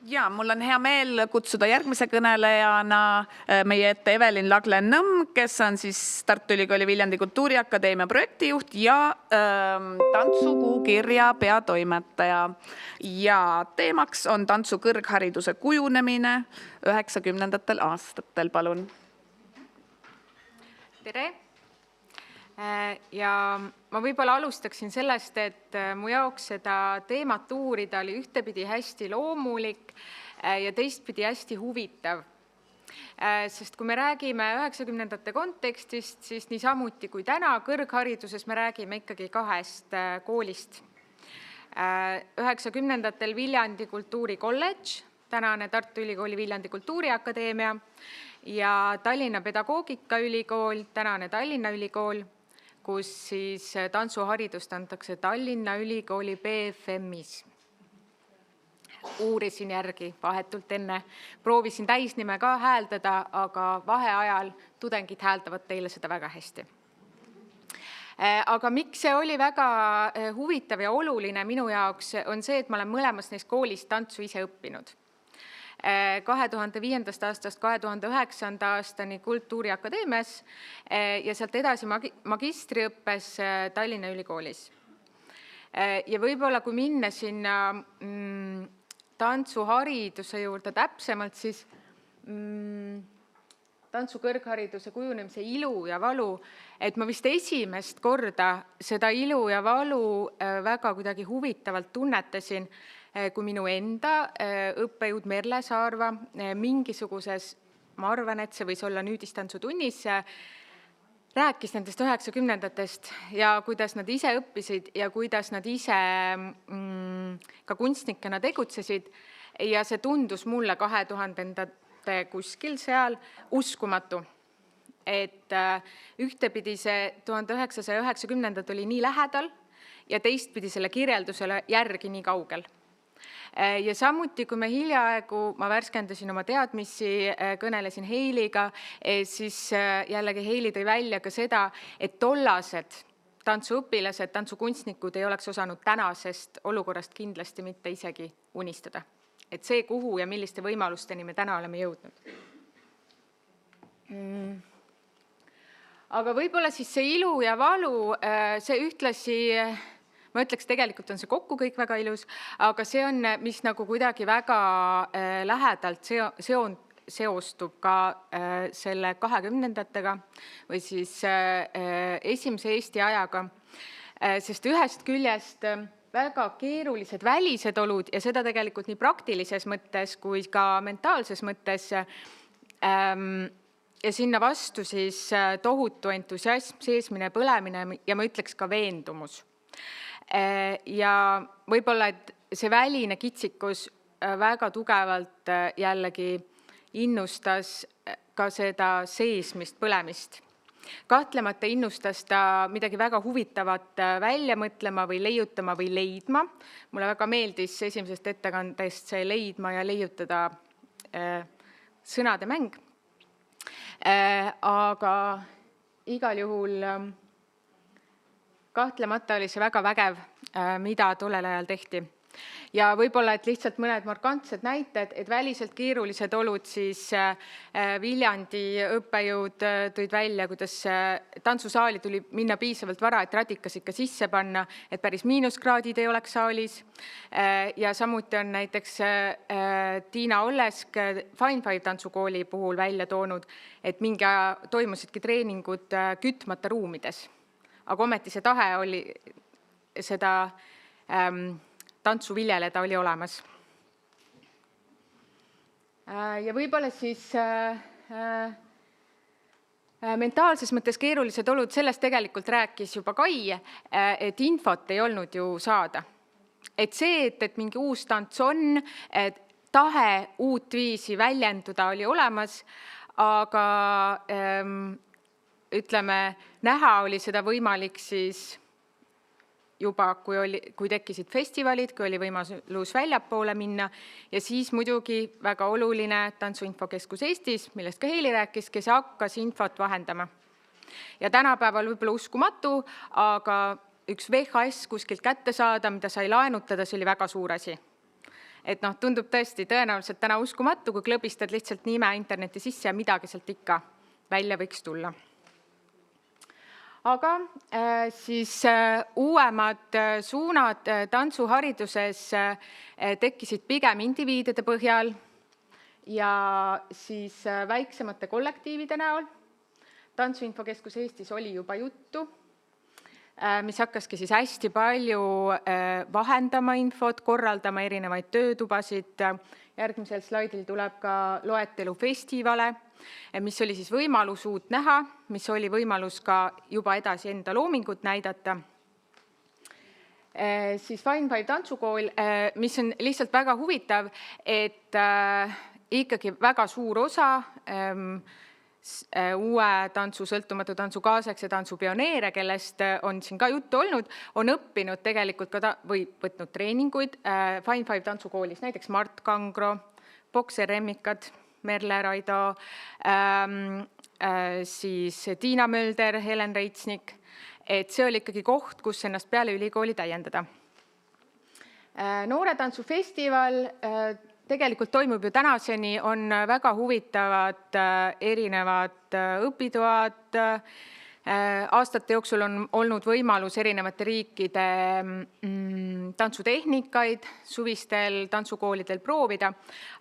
Ja, mul on hea meel kutsuda järgmise kõnelejana meie ette Evelin Lagle-Nõmm, kes on siis Tartu Ülikooli Viljandi Kultuuriakadeemia projektijuht ja tantsukuu kirja peatoimetaja. Ja teemaks on tantsu kõrghariduse kujunemine 90. aastatel. Palun. Tere! Ja ma võib-olla alustaksin sellest, et mu jaoks seda teemat uurida oli ühtepidi hästi loomulik ja teistpidi hästi huvitav. Sest kui me räägime 90. kontekstist, siis niisamuti kui täna kõrghariduses me räägime ikkagi kahest koolist. 90. Viljandi Kultuurikolledž, tänane Tartu Ülikooli Viljandi Kultuuriakadeemia ja Tallinna Pedagoogikaülikool, tänane Tallinna Ülikool, kus siis tantsuharidust antakse Tallinna Ülikooli BFM-is. Uurisin järgi vahetult enne, proovisin täisnime ka hääldada, aga vaheajal tudengid hääldavad teile seda väga hästi. Aga miks see oli väga huvitav ja oluline minu jaoks, on see, et ma olen mõlemas neist koolist tantsu ise õppinud. 2005. aastast 2009. aastani Kultuuriakadeemias ja sealt edasi magistriõppes Tallinna Ülikoolis. Ja võib-olla kui minna sinna tantsuhariduse juurde täpsemalt, siis tantsu kõrghariduse kujunemise ilu ja valu, et ma vist esimest korda seda ilu ja valu väga kuidagi huvitavalt tunnetasin, kui minu enda õppejõud Merle Saarva mingisuguses, ma arvan, et see võis olla nüüdistantsutunnis, rääkis nendest 90-ndatest ja kuidas nad ise õppisid ja kuidas nad ise ka kunstnikena tegutsesid. Ja see tundus mulle 2000-ndate kuskil seal uskumatu. Et ühtepidi see 1990-ndad oli nii lähedal ja teistpidi selle kirjeldusele järgi nii kaugel. Ja samuti, kui me hiljaaegu, ma värskendasin oma teadmisi, kõnelesin Heiliga, siis jällegi Heili tõi välja ka seda, et tollased tantsuõpilased, tantsukunstnikud ei oleks osanud tänasest olukorrast kindlasti mitte isegi unistada. Et see, kuhu ja milliste võimalusteni me täna oleme jõudnud. Aga võib-olla siis see ilu ja valu, see ühtlasi... Ma ütleks, tegelikult on see kokku kõik väga ilus, aga see on, mis nagu kuidagi väga lähedalt seostub ka selle 20-ndatega või siis esimese Eesti ajaga, sest ühest küljest väga keerulised välised olud ja seda tegelikult nii praktilises mõttes kui ka mentaalses mõttes ja sinna vastu siis tohutu entusiasm, seesmine põlemine ja ma ütleks ka veendumus. Ja võib-olla, et see väline kitsikus väga tugevalt jällegi innustas ka seda seesmist põlemist. Kahtlemata innustas ta midagi väga huvitavat välja mõtlema või leiutama või leidma. Mulle väga meeldis esimesest ettekandest see leidma ja leiutada sõnade mäng. Aga igal juhul... Kahtlemata oli see väga vägev, mida tollel ajal tehti. Ja võib-olla, et lihtsalt mõned markantsed näited, et väliselt keerulised olud siis Viljandi õppejõud tõid välja, kuidas tantsusaali tuli minna piisavalt vara, et radikas ikka sisse panna, et päris miinuskraadid ei oleks saalis. Ja samuti on näiteks Tiina Ollesk Fine Five tantsukooli puhul välja toonud, et mingi aja toimusidki treeningud kütmata ruumides. Aga ometi see tahe oli seda tantsu viljeleda oli olemas. Ja võib-olla siis mentaalses mõttes keerulised olud, sellest tegelikult rääkis juba Kai, et infot ei olnud ju saada. Et see, et mingi uus tants on, et tahe uut viisi väljenduda oli olemas, aga... ütleme, näha oli seda võimalik siis juba, kui tekkisid festivalid, kui oli võimalus väljapoole minna ja siis muidugi väga oluline Tantsuinfokeskus Eestis, millest ka Heili rääkis, kes hakkas infot vahendama. Ja tänapäeval võib-olla uskumatu, aga üks VHS kuskilt kätte saada, mida sai laenutada, see oli väga suur asi. et tundub tõesti tõenäoliselt täna uskumatu, kui klõbistad lihtsalt nime interneti sisse ja midagi sealt ikka välja võiks tulla. Aga siis uuemad suunad tantsuhariduses tekkisid pigem indiviidide põhjal ja siis väiksemate kollektiivide näol. Tantsuinfokeskus Eestis oli juba juttu, mis hakkaski siis hästi palju vahendama infot, korraldama erinevaid töötubasid. Järgmisel slaidil tuleb ka loetelu festivale, mis oli siis võimalus uut näha, mis oli võimalus ka juba edasi enda loomingut näidata. Siis Fine Five tantsukool, mis on lihtsalt väga huvitav, et ikkagi väga suur osa uue tantsu, sõltumatu tantsu kaasaegse tantsu pioneere, kellest on siin ka juttu olnud, on õppinud tegelikult ka või võtnud treeninguid Fine Five tantsukoolis, näiteks Mart Kangro, Bokser Remmikad, Merle Raido, siis Tiina Mölder, Helen Reitsnik, et see oli ikkagi koht, kus ennast peale ülikooli täiendada. Noore tantsufestival tegelikult toimub ju tänaseni, on väga huvitavad erinevad õpitoad. Aastate jooksul on olnud võimalus erinevate riikide tantsutehnikaid suvistel tantsukoolidel proovida,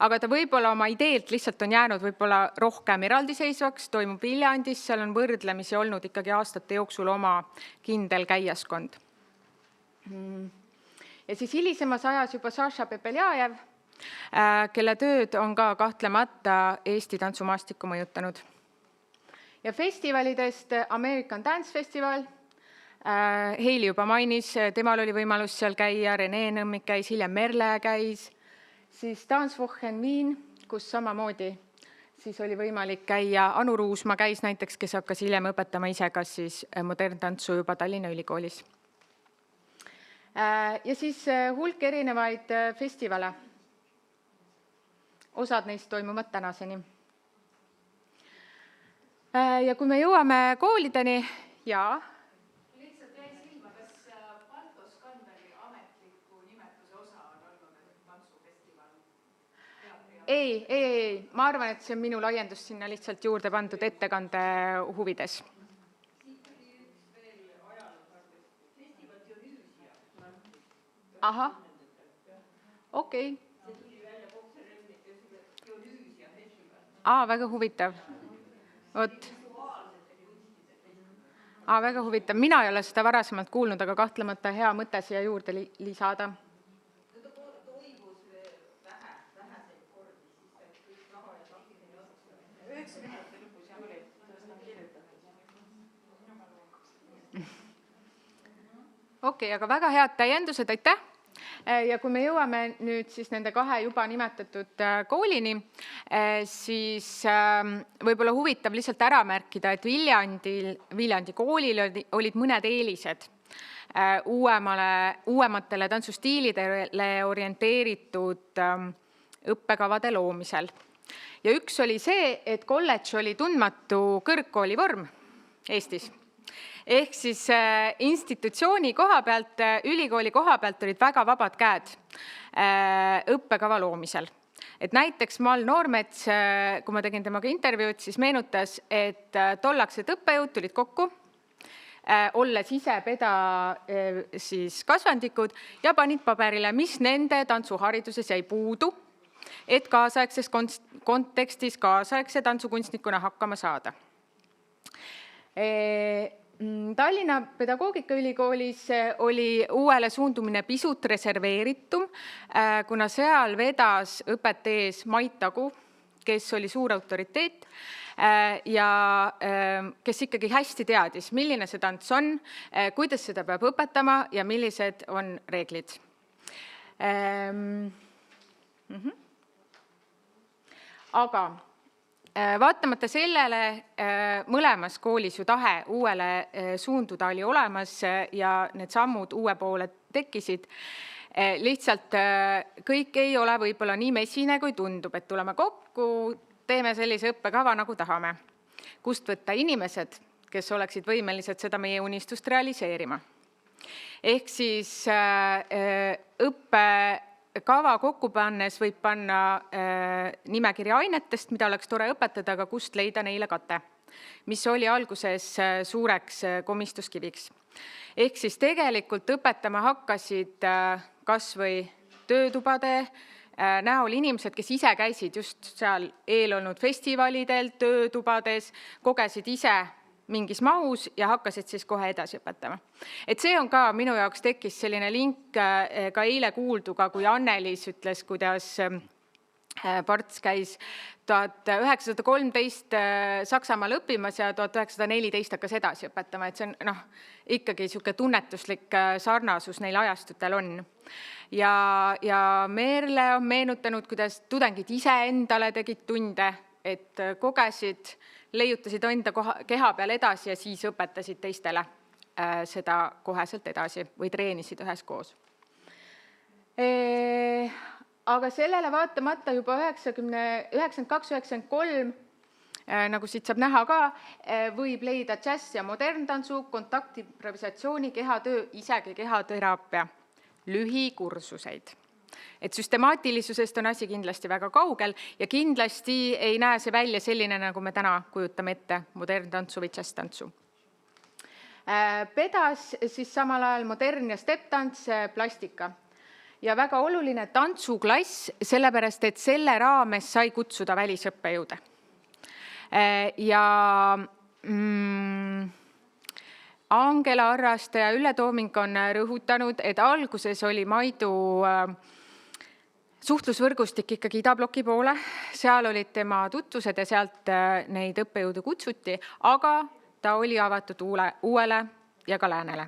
aga ta võib-olla oma ideelt lihtsalt on jäänud võib-olla rohkem eraldiseisvaks, toimub Viljandis, seal on võrdlemisi olnud ikkagi aastate jooksul oma kindel käijaskond. Ja siis hilisemas ajas juba Saša Pepeljajev, kelle tööd on ka kahtlemata Eesti tantsumaastikku mõjutanud. Ja festivalidest American Dance Festival, Heili juba mainis, temal oli võimalus seal käia, Rene Nõmmik käis, hiljem Merle käis, siis Tanzwochen Wien, kus samamoodi siis oli võimalik käia, Anu Ruusma käis näiteks, kes hakkas hiljem õpetama ise kas siis moderntantsu juba Tallinna Ülikoolis. Ja siis hulk erinevaid festivale. Osad neist toimuvad tänaseni. Ja kui me jõuame koolideni, Lihtsalt jäi silma, kas Balto Skandali ametliku nimetuse osa on olnud tantsufestival? Ei, ma arvan, et see on minu laiendus sinna lihtsalt juurde pandud ettekande huvides. Ahah, okei. Väga huvitav. Väga huvitav. Mina ei ole seda varasemalt kuulnud, aga kahtlemata hea mõte siia juurde lisada. Okei, aga väga head täiendused, aitäh! Ja kui me jõuame nüüd siis nende kahe juba nimetatud koolini, siis võib-olla huvitav lihtsalt ära märkida, et Viljandi koolil olid mõned eelised uuematele tantsustiilidele orienteeritud õppekavade loomisel. Ja üks oli see, et kolledž oli tundmatu kõrgkooli vorm Eestis. Ehk siis institutsiooni koha pealt, ülikooli koha pealt olid väga vabad käed õppekava loomisel. Et näiteks Mal Noormets, kui ma tegin temaga intervjuud, siis meenutas, et tollaksed õppejõud tulid kokku, olles ise peda siis kasvandikud ja panid paberile, mis nende tantsuhariduses jäi puudu, et kaasaegses kontekstis kaasaegse tantsukunstnikuna hakkama saada. Tallinna Pedagoogikaülikoolis oli uuele suundumine pisut reserveeritum, kuna seal vedas õpet ees Mait Tagu, kes oli suur autoriteet ja kes ikkagi hästi teadis, milline see tants on, kuidas seda peab õpetama ja millised on reeglid. Aga vaatamata sellele mõlemas koolis ju tahe uuele suunduda oli olemas ja need sammud uue poole tekkisid. Lihtsalt kõik ei ole võib-olla nii mesine, kui tundub, et tuleme kokku, teeme sellise õppekava, nagu tahame. Kust võtta inimesed, kes oleksid võimelised seda meie unistust realiseerima. Ehk siis kava kokku pannes võib panna nimekirja ainetest, mida oleks tore õpetada, aga kust leida neile kate, mis oli alguses suureks komistuskiviks. Ehk siis tegelikult õpetama hakkasid kas või töötubade näol inimesed, kes ise käisid just seal eelolnud festivalidel, töötubades, kogesid ise mingis mahus ja hakkasid siis kohe edasi õpetama. Et see on ka minu jaoks tekkis selline link ka eile kuulduga, kui Anneliis ütles, kuidas Parts käis 1913 Saksamaal õppimas ja 1914 hakkas edasi õpetama, et see on ikkagi niisugune tunnetuslik sarnasus neil ajastutel on. Ja Merle on meenutanud, kuidas tudengid ise endale tegid tunde, et kogesid, leiutasid enda keha peal edasi ja siis õpetasid teistele seda koheselt edasi või treenisid üheskoos. Aga sellele vaatamata juba 92-93, nagu siit saab näha ka, võib leida džäss- ja moderntantsu, kontaktimprovisatsiooni, kehatöö, isegi kehateraapia, lühikursuseid. Et süstemaatilisusest on asi kindlasti väga kaugel ja kindlasti ei näe see välja selline, nagu me täna kujutame ette moderntantsu või džäss-tantsu. Pedas siis samal ajal modern- ja step-tants, plastika. Ja väga oluline tantsuklass, sellepärast, et selle raames sai kutsuda välisõppejõude. Ja Angela Arraste ja Ülle Tooming on rõhutanud, et alguses oli Maidu suhtlusvõrgustik ikkagi idabloki poole, seal olid tema tutvused ja sealt neid õppejõude kutsuti, aga ta oli avatud uuele ja ka läänele.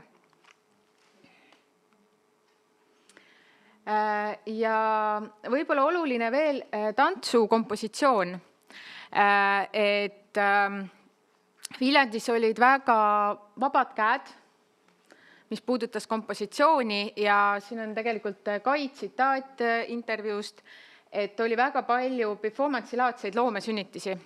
Ja võib-olla oluline veel tantsu kompositsioon, et Viljandis olid väga vabad käed, mis puudutas kompositsiooni ja siin on tegelikult Kai tsitaat intervjuust, et oli väga palju performance'ilaadseid loomesünnitisi.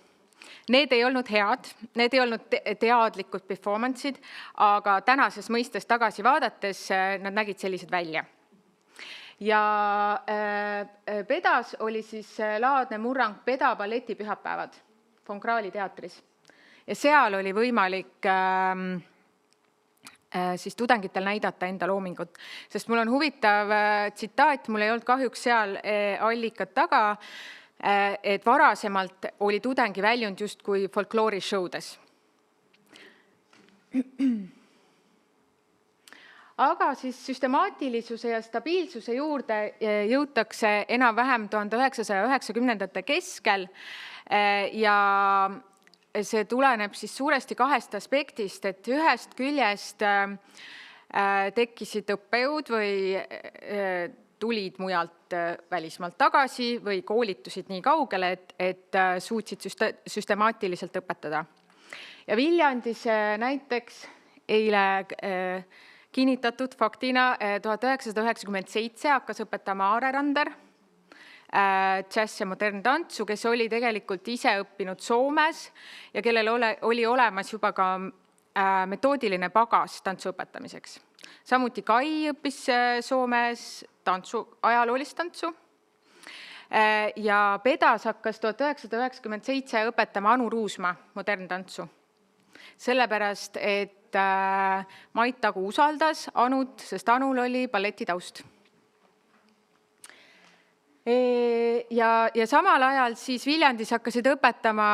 Need ei olnud head, need ei olnud teadlikud performance'id, aga tänases mõistes tagasi vaadates nad nägid sellised välja. Ja Pedas oli siis laadne murrang Peda balleti pühapäevad von Krahli teatris. Ja seal oli võimalik siis tudengitel näidata enda loomingut. Sest mul on huvitav tsitaat, mul ei olnud kahjuks seal allikat taga, et varasemalt oli tudengi väljund just kui folkloorisshowdes. Aga siis süstemaatilisuse ja stabiilsuse juurde jõutakse enam-vähem 1990-ndate keskel ja see tuleneb siis suuresti kahest aspektist, et ühest küljest tekkisid õppejõud või tulid mujalt välismaalt tagasi või koolitusid nii kaugele, et suutsid süstemaatiliselt õpetada. Ja Viljandis näiteks eile kinnitatud faktina 1997 hakkas õpetama Aare Rander, džäss- ja moderntantsu, kes oli tegelikult ise õppinud Soomes ja kellel oli olemas juba ka metoodiline pagas tantsu õpetamiseks. Samuti Kai õppis Soomes ajaloolist tantsu ja Pedas hakkas 1997 õpetama Anu Ruusma moderntantsu. Sellepärast, et Mait Tagu usaldas Anut, sest Anul oli balletitaust. Ja samal ajal siis Viljandis hakkasid õpetama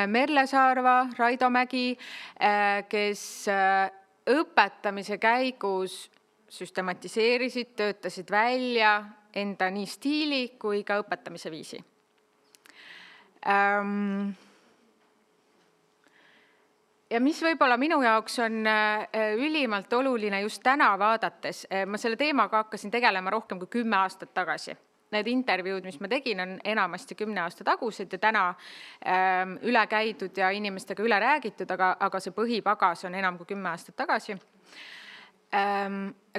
Merle Saarva, Raido Mägi, kes õpetamise käigus süstematiseerisid, töötasid välja enda nii stiili kui ka õpetamise viisi. Ja mis võib-olla minu jaoks on ülimalt oluline just täna vaadates, ma selle teemaga hakkasin tegelema rohkem kui 10 aastat tagasi. Need intervjuud, mis ma tegin, on enamasti 10 aasta tagused ja täna üle käidud ja inimestega üle räägitud, aga see põhipagas on enam kui 10 aastat tagasi.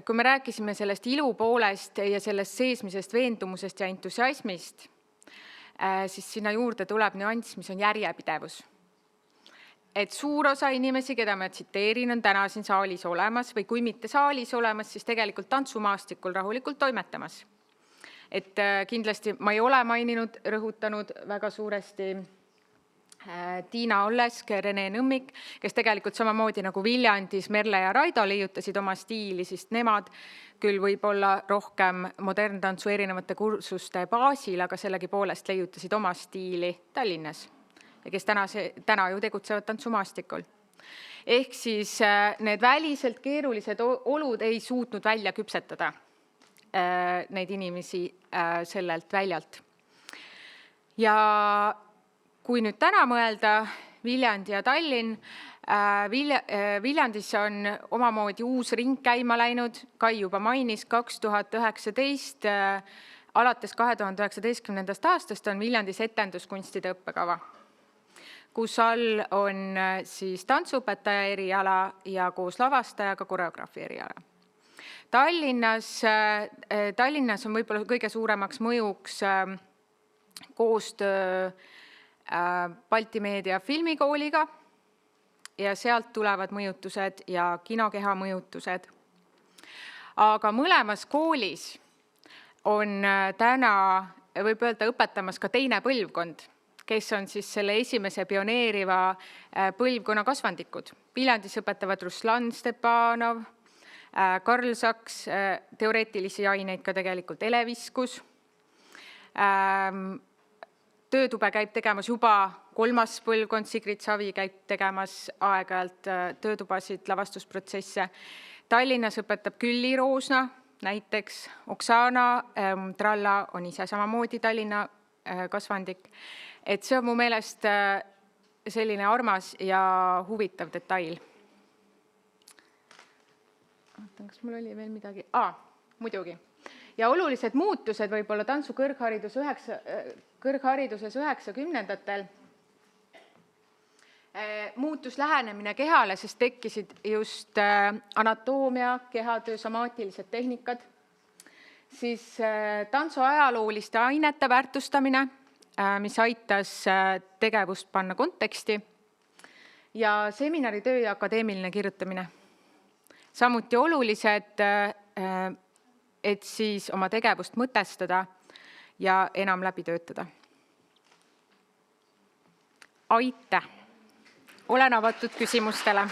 Kui me rääkisime sellest ilu poolest ja sellest seesmisest veendumusest ja entusiasmist, siis sinna juurde tuleb nüanss, mis on järjepidevus. Et suur osa inimesi, keda ma tsiteerin, on täna siin saalis olemas või kui mitte saalis olemas, siis tegelikult tantsumaastikul rahulikult toimetamas. Et kindlasti ma ei ole maininud, rõhutanud väga suuresti Tiina Ollesk, Rene Nõmmik, kes tegelikult samamoodi nagu Viljandis Merle ja Raido leiutasid oma stiili, siis nemad küll võib-olla rohkem moderntantsu erinevate kursuste baasil, aga sellegi poolest leiutasid oma stiili Tallinnas ja kes täna ju tegutsevad tantsumaastikul. Ehk siis need väliselt keerulised olud ei suutnud välja küpsetada neid inimesi sellelt väljalt. Ja kui nüüd täna mõelda, Viljandi ja Tallinn, Viljandis on omamoodi uus ring käima läinud, Kai juba mainis, 2019, alates 2019. aastast on Viljandis etenduskunstide õppekava, kus all on siis tantsuõpetaja eriala ja koos lavastajaga koreograafi eriala. Tallinnas on võib-olla kõige suuremaks mõjuks koostöö Balti Meedia filmikooliga ja sealt tulevad mõjutused ja kinokeha mõjutused. Aga mõlemas koolis on täna, võib öelda, õpetamas ka teine põlvkond, kes on siis selle esimese pioneeriva põlvkonna kasvandikud. Viljandis õpetavad Ruslan Stepanov, Karl Saks, teoreetilisi aineid ka tegelikult Eleviskus. Töötube käib tegemas juba 3. põlvkond, Sigrid Savi käib tegemas aeg-ajalt töötubasid, lavastusprotsesse. Tallinnas õpetab Külli Roosna, näiteks Oksana Tralla on ise samamoodi Tallinna kasvandik. Et see on mu meelest selline armas ja huvitav detail. Vaatan, kas mul oli veel midagi? Muidugi. Ja olulised muutused võib-olla tantsu kõrghariduses 90-ndatel muutus lähenemine kehale, sest tekkisid just anatoomia, kehatöö, somaatilised tehnikad, siis tantsu ajalooliste ainete väärtustamine, mis aitas tegevust panna konteksti, ja seminaritöö ja akadeemiline kirjutamine. Samuti olulised, et siis oma tegevust mõtestada ja enam läbi töötada. Aitäh! Olen avatud küsimustele.